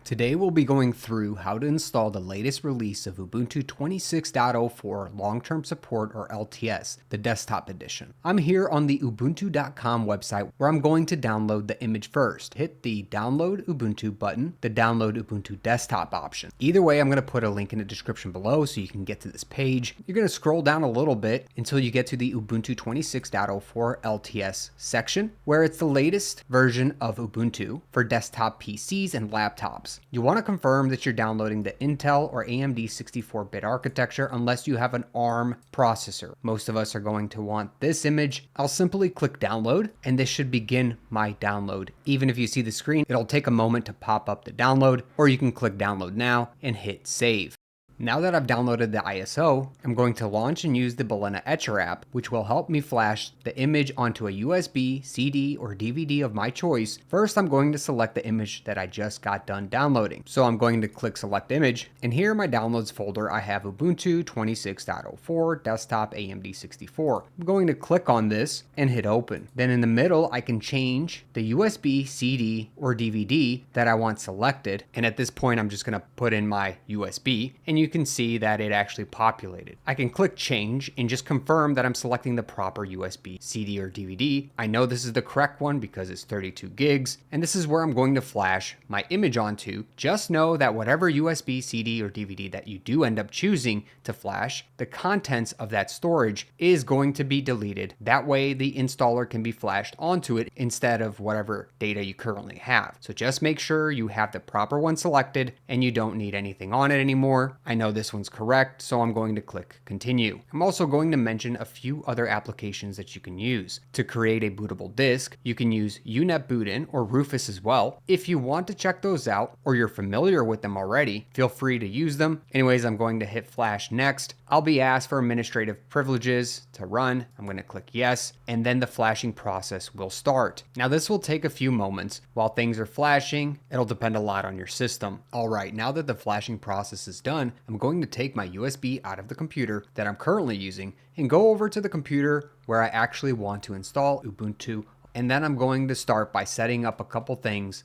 Today we'll be going through how to install the latest release of Ubuntu 26.04 long-term support or LTS, the desktop edition. I'm here on the Ubuntu.com website where I'm going to download the image first. Hit the download Ubuntu button, the download Ubuntu Desktop option. Either way, I'm going to put a link in the description below so you can get to this page. You're going to scroll down a little bit until you get to the Ubuntu 26.04 LTS section, where it's the latest version of Ubuntu for desktop PCs and laptops. You want to confirm that you're downloading the Intel or AMD 64-bit architecture unless you have an ARM processor. Most of us are going to want this image. I'll simply click download and this should begin my download. Even if you see the screen, it'll take a moment to pop up the download, or you can click download now and hit save. Now that I've downloaded the ISO, I'm going to launch and use the Balena Etcher app, which will help me flash the image onto a USB, CD, or DVD of my choice. First, I'm going to select the image that I just got done downloading. So I'm going to click select image, and here in my downloads folder, I have Ubuntu 26.04 Desktop AMD 64. I'm going to click on this and hit open. Then in the middle, I can change the USB, CD, or DVD that I want selected. And at this point, I'm just going to put in my USB, and you can see that it actually populated. I can click change and just confirm that I'm selecting the proper USB, CD, or DVD. I know this is the correct one because it's 32 gigs, and this is where I'm going to flash my image onto. Just know that whatever USB, CD, or DVD that you do end up choosing to flash, the contents of that storage is going to be deleted. That way the installer can be flashed onto it instead of whatever data you currently have. So just make sure you have the proper one selected and you don't need anything on it anymore. I know this one's correct, so I'm going to click continue. I'm also going to mention a few other applications that you can use. To create a bootable disk, you can use UNetBootin or Rufus as well. If you want to check those out or you're familiar with them already, feel free to use them. Anyways, I'm going to hit flash next. I'll be asked for administrative privileges to run. I'm going to click yes, and then the flashing process will start. Now this will take a few moments. While things are flashing, it'll depend a lot on your system. All right, now that the flashing process is done, I'm going to take my USB out of the computer that I'm currently using and go over to the computer where I actually want to install Ubuntu. And then I'm going to start by setting up a couple things.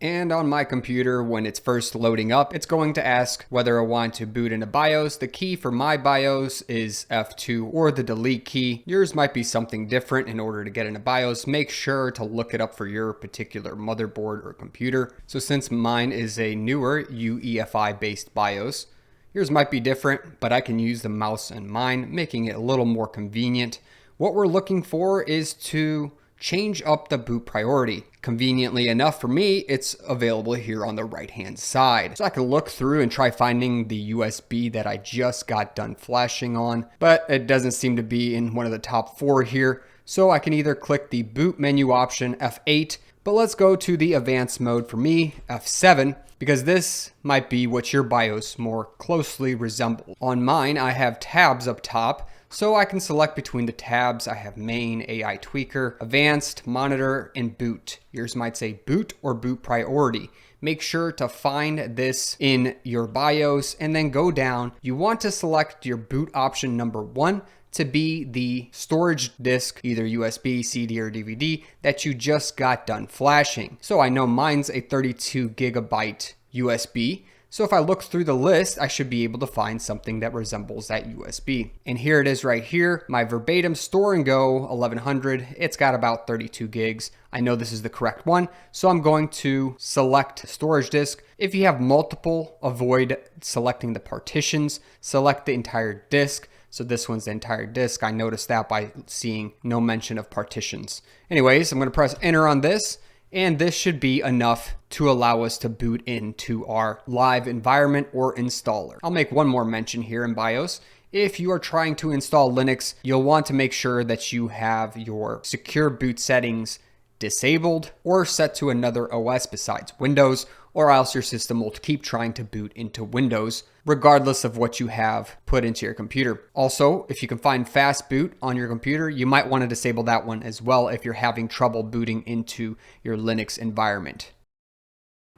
And on my computer, when it's first loading up, it's going to ask whether I want to boot into BIOS. The key for my BIOS is F2 or the delete key. Yours might be something different. In order to get into BIOS, make sure to look it up for your particular motherboard or computer. So since mine is a newer UEFI based BIOS, yours might be different, but I can use the mouse in mine, making it a little more convenient. What we're looking for is to change up the boot priority. Conveniently enough for me, it's available here on the right-hand side. So I can look through and try finding the USB that I just got done flashing on, but it doesn't seem to be in one of the top 4 here. So I can either click the boot menu option, F8, but let's go to the advanced mode for me, F7, because this might be what your BIOS more closely resembles. On mine, I have tabs up top, so I can select between the tabs. I have main, AI tweaker, advanced, monitor, and boot. Yours might say boot or boot priority. Make sure to find this in your BIOS and then go down. You want to select your boot option number 1 to be the storage disk, either USB, CD, or DVD that you just got done flashing. So I know mine's a 32 gigabyte USB. So if I look through the list, I should be able to find something that resembles that USB. And here it is right here, my verbatim Store and Go 1100. It's got about 32 gigs. I know this is the correct one, so I'm going to select storage disk. If you have multiple, avoid selecting the partitions, select the entire disk. So this one's the entire disk. I noticed that by seeing no mention of partitions. Anyways, I'm going to press enter on this, and this should be enough to allow us to boot into our live environment or installer. I'll make one more mention here in BIOS. If you are trying to install Linux, you'll want to make sure that you have your secure boot settings disabled or set to another OS besides Windows, or else your system will keep trying to boot into Windows regardless of what you have put into your computer. Also, if you can find fast boot on your computer, you might want to disable that one as well if you're having trouble booting into your Linux environment.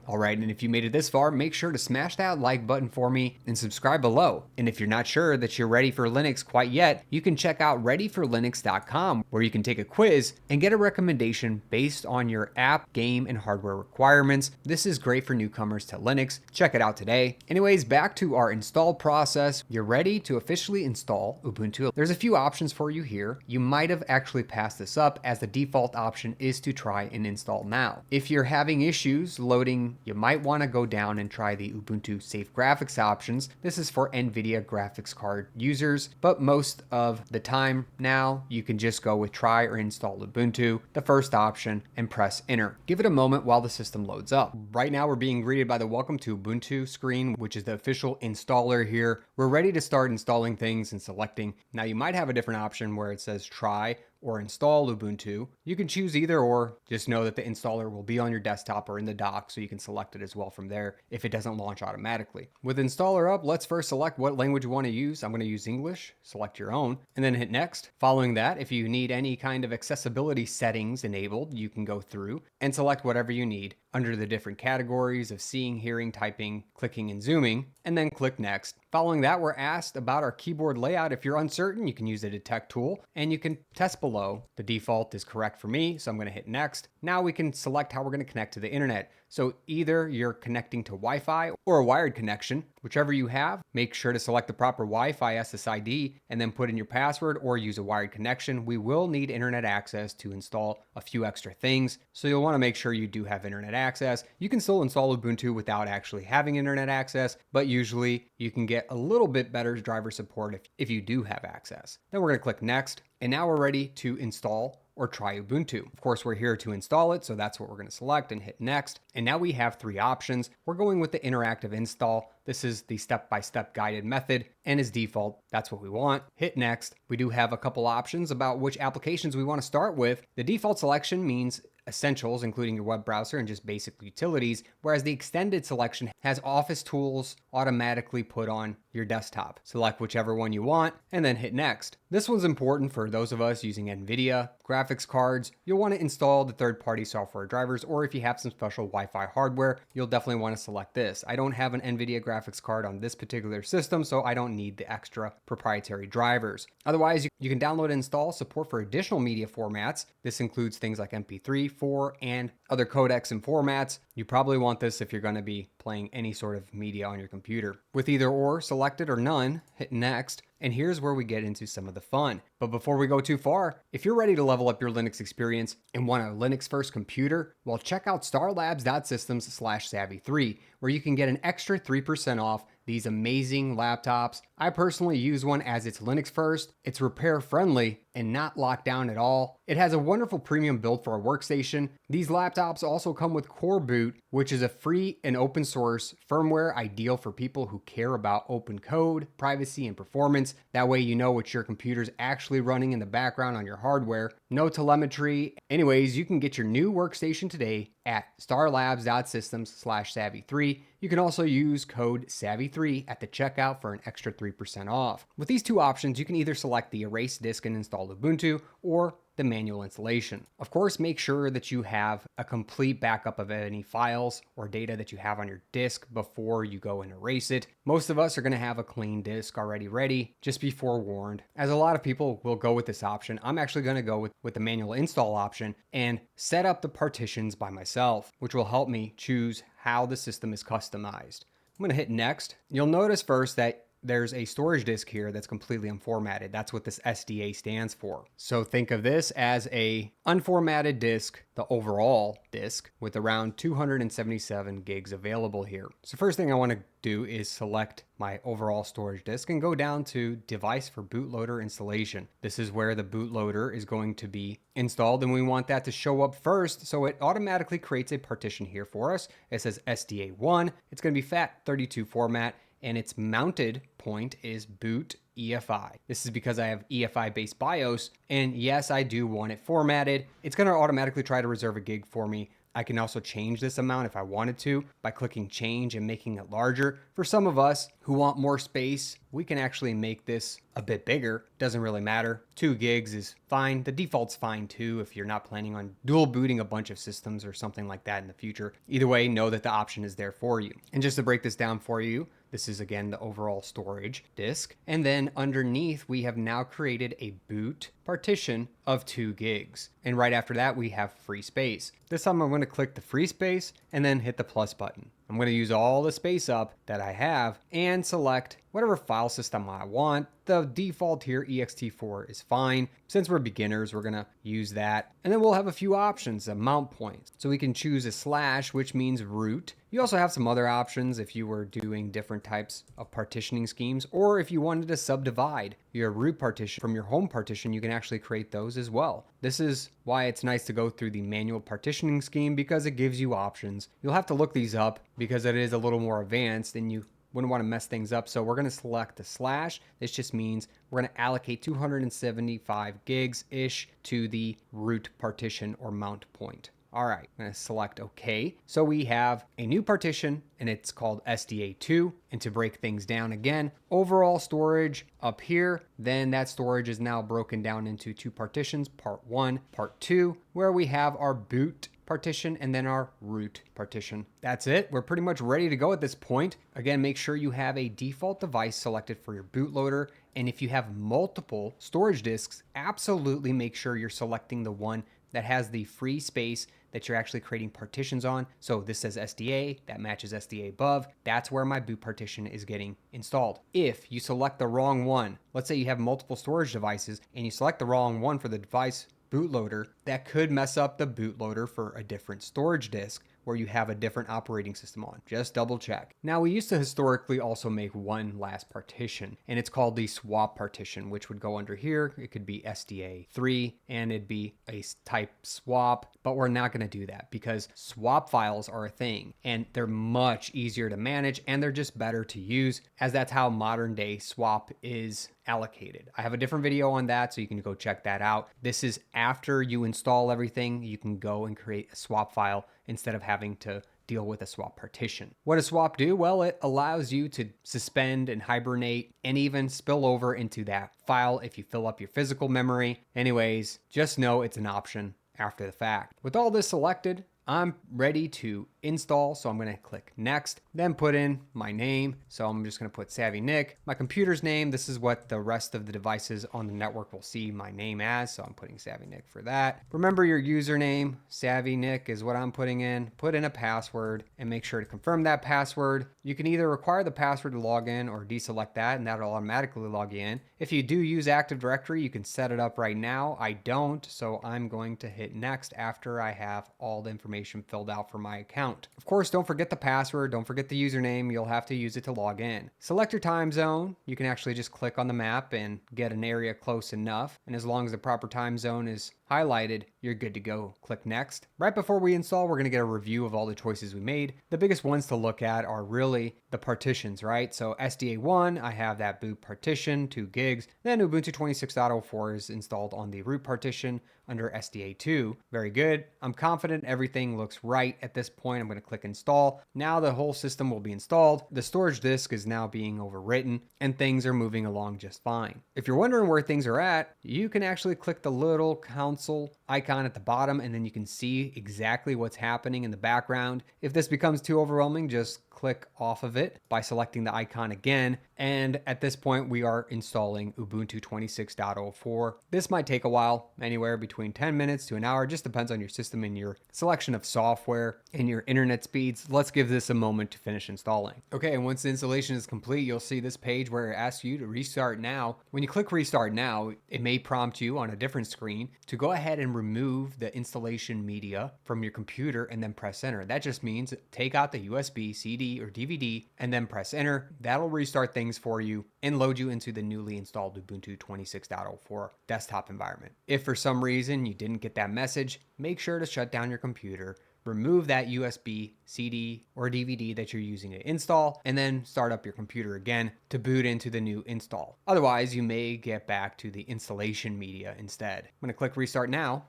Alright, and if you made it this far, make sure to smash that like button for me and subscribe below. And if you're not sure that you're ready for Linux quite yet, you can check out readyforlinux.com, where you can take a quiz and get a recommendation based on your app, game, and hardware requirements. This is great for newcomers to Linux. Check it out today. Anyways, back to our install process. You're ready to officially install Ubuntu. There's a few options for you here. You might have actually passed this up, as the default option is to try and install now. If you're having issues loading, you might want to go down and try the Ubuntu Safe Graphics options. This is for NVIDIA graphics card users, but most of the time now you can just go with try or install Ubuntu, the first option, and press enter. Give it a moment while the system loads up. Right now we're being greeted by the welcome to Ubuntu screen, which is the official installer here. We're ready to start installing things and selecting. Now you might have a different option where it says try or install Ubuntu. You can choose either, or just know that the installer will be on your desktop or in the dock, so you can select it as well from there if it doesn't launch automatically. With installer up, let's first select what language you want to use. I'm going to use English. Select your own and then hit next. Following that, if you need any kind of accessibility settings enabled, you can go through and select whatever you need under the different categories of seeing, hearing, typing, clicking, and zooming, and then click next. Following that, we're asked about our keyboard layout. If you're uncertain, you can use the detect tool and you can test below. The default is correct for me, so I'm going to hit next. Now we can select how we're going to connect to the internet. So either you're connecting to Wi-Fi or a wired connection, whichever you have. Make sure to select the proper Wi-Fi SSID and then put in your password, or use a wired connection. We will need internet access to install a few extra things, so you'll want to make sure you do have internet access. You can still install Ubuntu without actually having internet access, but usually you can get a little bit better driver support if you do have access. Then we're going to click next, and now we're ready to install or try Ubuntu. Of course, we're here to install it, so that's what we're going to select and hit next. And now we have three options. We're going with the interactive install. This is the step-by-step guided method, and as default, that's what we want. Hit next. We do have a couple options about which applications we want to start with. The default selection means essentials, including your web browser and just basic utilities, whereas the extended selection has office tools automatically put on your desktop. Select whichever one you want and then hit next. This one's important for those of us using NVIDIA graphics cards. You'll want to install the third-party software drivers, or if you have some special Wi-Fi hardware, you'll definitely want to select this. I don't have an NVIDIA graphics card on this particular system, so I don't need the extra proprietary drivers. Otherwise, you can download and install support for additional media formats. This includes things like MP3, 4, and other codecs and formats. You probably want this if you're going to be playing any sort of media on your computer. With either or selected or none, hit next. And here's where we get into some of the fun. But before we go too far, if you're ready to level up your Linux experience and want a Linux first computer, well, check out starlabs.systems/savvy3, where you can get an extra 3% off these amazing laptops. I personally use one as it's Linux first. It's repair friendly and not locked down at all. It has a wonderful premium build for a workstation. These laptops also come with Core Boot, which is a free and open source firmware ideal for people who care about open code, privacy, and performance. That way you know what your computer's actually running in the background on your hardware. No telemetry. Anyways, you can get your new workstation today at starlabs.systems/savvy3. You can also use code SAVVY3 at the checkout for an extra 3% off. With these two options, you can either select the erase disk and install Ubuntu, or the manual installation. Of course, make sure that you have a complete backup of any files or data that you have on your disk before you go and erase it. Most of us are going to have a clean disk already ready. Just be forewarned, as a lot of people will go with this option. I'm actually going to go with the manual install option and set up the partitions by myself, which will help me choose how the system is customized. I'm going to hit next. You'll notice first that there's a storage disk here that's completely unformatted. That's what this SDA stands for. So think of this as a unformatted disk, the overall disk, with around 277 gigs available here. So first thing I want to do is select my overall storage disk and go down to device for bootloader installation. This is where the bootloader is going to be installed, and we want that to show up first, so it automatically creates a partition here for us. It says SDA1. It's going to be FAT32 format, and its mounted point is boot EFI. This is because I have EFI based BIOS, and yes, I do want it formatted. It's going to automatically try to reserve a gig for me. I can also change this amount if I wanted to by clicking change and making it larger. For some of us who want more space, we can actually make this a bit bigger, doesn't really matter. 2 gigs is fine. The default's fine too if you're not planning on dual booting a bunch of systems or something like that in the future. Either way, know that the option is there for you. And just to break this down for you, this is again the overall storage disk. And then underneath, we have now created a boot partition of 2 gigs. And right after that, we have free space. This time I'm going to click the free space and then hit the plus button. I'm going to use all the space up that I have and select whatever file system I want. The default here, ext4, is fine. Since we're beginners, we're going to use that. And then we'll have a few options of mount points. So we can choose a /, which means root. You also have some other options if you were doing different types of partitioning schemes, or if you wanted to subdivide your root partition from your home partition, you can actually create those as well. This is why it's nice to go through the manual partitioning scheme, because it gives you options. You'll have to look these up because it is a little more advanced and you wouldn't want to mess things up. So we're going to select the /. This just means we're going to allocate 275 gigs-ish to the root partition or mount point. All right, I'm going to select OK. So we have a new partition and it's called SDA2. And to break things down again, overall storage up here, then that storage is now broken down into 2 partitions, part 1, part 2, where we have our boot partition and then our root partition. That's it. We're pretty much ready to go at this point. Again, make sure you have a default device selected for your bootloader. And if you have multiple storage disks, absolutely make sure you're selecting the one that has the free space that you're actually creating partitions on. So this says SDA, that matches SDA above. That's where my boot partition is getting installed. If you select the wrong one, let's say you have multiple storage devices and you select the wrong one for the device bootloader, that could mess up the bootloader for a different storage disk where you have a different operating system on. Just double check. Now, we used to historically also make one last partition, and it's called the swap partition, which would go under here. It could be SDA3 and it'd be a type swap, but we're not going to do that because swap files are a thing and they're much easier to manage and they're just better to use, as that's how modern day swap is allocated. I have a different video on that, so you can go check that out. This is after you install everything, you can go and create a swap file instead of having to deal with a swap partition. What does swap do? Well, it allows you to suspend and hibernate and even spill over into that file if you fill up your physical memory. Anyways, just know it's an option after the fact. With all this selected, I'm ready to install, so I'm going to click next, then put in my name. So I'm just going to put SavvyNik, my computer's name. This is what the rest of the devices on the network will see my name as, so I'm putting SavvyNik for that. Remember your username, SavvyNik is what I'm putting in. Put in a password and make sure to confirm that password. You can either require the password to log in or deselect that and that'll automatically log you in. If you do use Active Directory, you can set it up right now. I don't, so I'm going to hit next after I have all the information filled out for my account. Of course, don't forget the password, don't forget the username, you'll have to use it to log in. Select your time zone. You can actually just click on the map and get an area close enough. And as long as the proper time zone is highlighted, you're good to go. Click next. Right before we install, we're going to get a review of all the choices we made. The biggest ones to look at are really the partitions, right? So SDA1, I have that boot partition, 2 gigs. Then Ubuntu 26.04 is installed on the root partition under SDA2. Very good. I'm confident everything looks right at this point. I'm going to click install. Now the whole system will be installed. The storage disk is now being overwritten and things are moving along just fine. If you're wondering where things are at, you can actually click the little console icon at the bottom and then you can see exactly what's happening in the background. If this becomes too overwhelming, just click off of it by selecting the icon again. And at this point, we are installing Ubuntu 26.04. This might take a while, anywhere between 10 minutes to an hour, just depends on your system and your selection of software and your internet speeds. Let's give this a moment to finish installing. Okay, and once the installation is complete, you'll see this page where it asks you to restart now. When you click restart now, it may prompt you on a different screen to go ahead and remove the installation media from your computer and then press enter. That just means take out the USB, CD, or DVD and then press enter. That'll restart things for you and load you into the newly installed Ubuntu 26.04 desktop environment. If for some reason you didn't get that message, make sure to shut down your computer, remove that USB, CD, or DVD that you're using to install, and then start up your computer again to boot into the new install. Otherwise, you may get back to the installation media instead. I'm going to click restart now.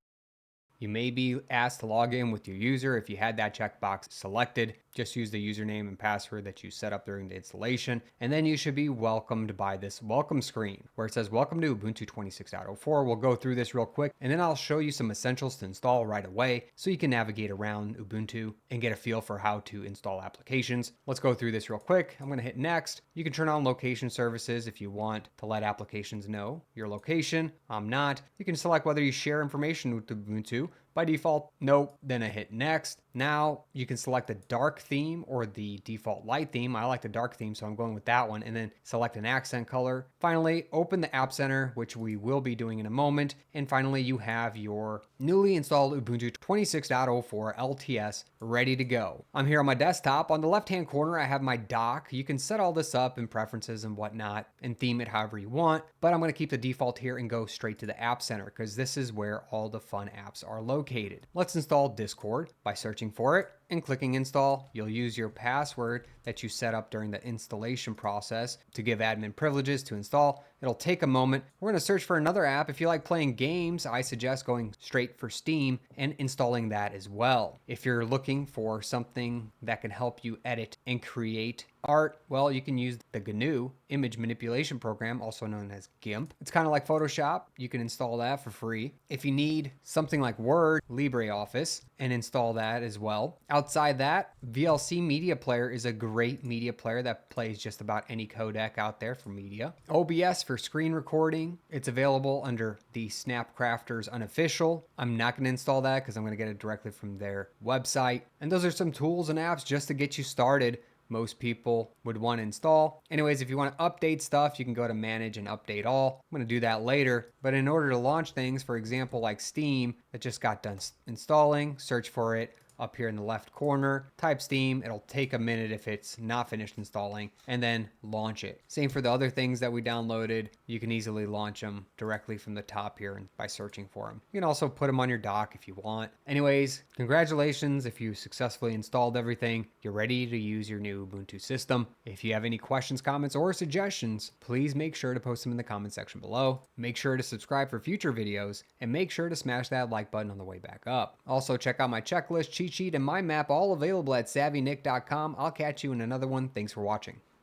You may be asked to log in with your user. If you had that checkbox selected, just use the username and password that you set up during the installation, and then you should be welcomed by this welcome screen where it says welcome to Ubuntu 26.04. We'll go through this real quick, and then I'll show you some essentials to install right away so you can navigate around Ubuntu and get a feel for how to install applications. Let's go through this real quick. I'm going to hit next. You can turn on location services if you want to let applications know your location. I'm not. You can select whether you share information with Ubuntu. By default, nope. Then I hit next. Now you can select the dark theme or the default light theme. I like the dark theme, so I'm going with that one, and then select an accent color. Finally, open the App Center, which we will be doing in a moment. And finally, you have your newly installed Ubuntu 26.04 LTS ready to go. I'm here on my desktop. On the left-hand corner, I have my dock. You can set all this up in preferences and whatnot and theme it however you want, but I'm going to keep the default here and go straight to the App Center because this is where all the fun apps are located. Let's install Discord by searching for it and clicking install. You'll use your password that you set up during the installation process to give admin privileges to install. It'll take a moment. We're going to search for another app. If you like playing games, I suggest going straight for Steam and installing that as well. If you're looking for something that can help you edit and create art, well, you can use the GNU image manipulation program, also known as GIMP. It's kind of like Photoshop. You can install that for free. If you need something like Word, LibreOffice, and install that as well. Outside that, VLC Media Player is a great media player that plays just about any codec out there for media. OBS for screen recording. It's available under the Snapcrafters unofficial. I'm not going to install that because I'm going to get it directly from their website. And those are some tools and apps just to get you started. Most people would want to install. Anyways, if you want to update stuff, you can go to manage and update all. I'm going to do that later. But in order to launch things, for example, like Steam that just got done installing, search for it up here in the left corner, type Steam. It'll take a minute if it's not finished installing, and then launch it. Same for the other things that we downloaded. You can easily launch them directly from the top here by searching for them. You can also put them on your dock if you want. Anyways, congratulations if you successfully installed everything. You're ready to use your new Ubuntu system. If you have any questions, comments, or suggestions, please make sure to post them in the comment section below. Make sure to subscribe for future videos, and make sure to smash that like button on the way back up. Also, check out my checklist, cheat sheet, and my map, all available at SavvyNik.com. I'll catch you in another one. Thanks for watching.